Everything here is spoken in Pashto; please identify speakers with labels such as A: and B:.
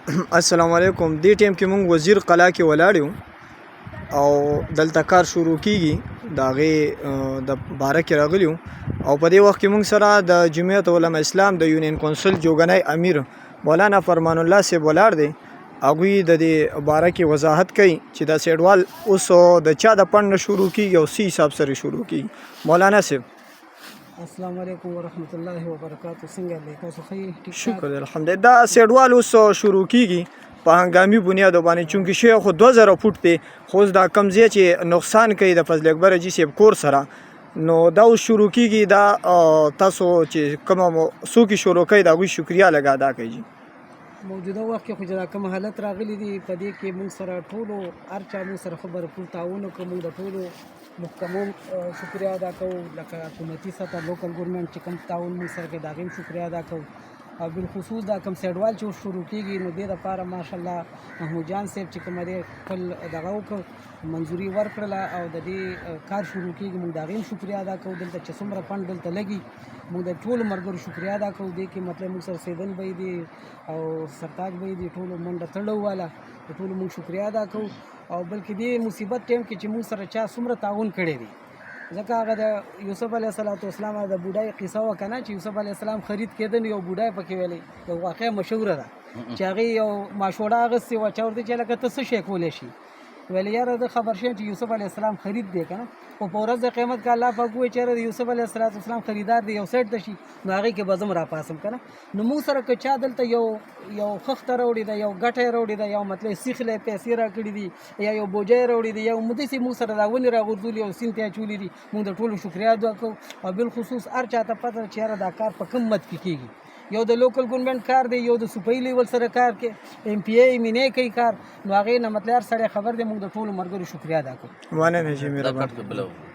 A: السلام علیکم. دې ټیم کې مونږ وزیر قلا کې ولاړ یو او دلته کار شروع کیږي د هغې د باره کې راغلي یو او په دې وخت کې مونږ سره د جمعیت علما اسلام د یونین کونسل جوګنی امیر مولانا فرمان الله صاحب ولاړ دی. هغوی د دې باره کې وضاحت کوي چې دا سیډوال اوس د چا د پڼ نه شروع کیږي او څه حساب سره شروع کیږي. مولانا صاحب
B: السلام علیکم ورحمۃ اللہ وبرکاتہ. څنګه دی تاسو ښه؟
A: شکر دی الحمدلله. دا سیډوال اوس شروع کیږي په هنګامي بنیاد باندې چونکې شی خو 2000 فوټ دی خو اوس دا کم ځای چې نقصان کوي د فضل اکبر حاجي صاحب کور سره نو دا اوس شروع کیږي. دا تاسو چې کومه څوک شروع کوي د هغوی شکریه لږ ادا کوي.
B: موجوده وخت کې خو چې دا کوم حالت راغلی دی په دې کې موږ سره ټولو هر چا موږ سره خو بھرپور تعاون وکړو. موږ د ټولو محکمو شکریه ادا کوو لکه حکومتي سطح لوکل ګورنمنټ چې کوم تعاون موږ سره کوي د هغې هم شکریه ادا کوو او بالخصوص دا کوم سیډوال چې شروع کیږي نو دې دپاره ماشاءالله محمود جان صاحب چې کومه دی خپل دغه وکړ منظوري ورکړله او د دې کار شروع کیږي. موږ د هغې هم شکریه ادا کوو. دلته چې څومره فنډ دلته لګي موږ د ټولو ملګرو شکریه ادا کوو. دې کې مطلب موږ سره سیدل به دي او سرتاج به دي ټولو منډه تړو والا د ټولو موږ شکریه ادا کوو او بلکې دې مصیبت ټایم کې چې موږ سره چا څومره تعاون کړی دی ځکه هغه د یوسف علیه السلام د بوډای قصه وکړه نه چې یوسف علیه السلام خرید کېده نو یو بوډای پکې ویلی یو واقعه مشهوره ده چې هغې یو ماشوړه اغوستې وه چا ورته چې لکه ته څه شی کولی شي ویل یاره زه خبر شوم چې یوسف علیه السلام خرید دی که نه خو په ورځ د قیامت کې الله پاک ووایي چې یاره د یوسف علیه السلام خریدار دی یو سایډ ته شي نو هغې کې به زه هم راپاسم که نه نو موږ سره که چا دلته یو خښته راوړې ده یو ګټه یې راوړې ده یو مطلب سیخلی پیسې راکړي دي یا یو بوجۍ راوړې دي یا همداسې موږ سره دا ونې راغورځولي او سیند ته اچولي دي موږ د ټولو شکریه ادا کوو او بالخصوص هر چا ته پته چې یاره دا کار په کوم مد کې کېږي. یو د لوکل ګورنمنټ کار دی یو د صوبایي لیول سره کار کې ایم پی ای مینې کوي کار نو هغې نه مطلب هر سړی خبر دی موږ د ټولو ملګرو شکریه ادا کوو.
A: مننه چې مهرباني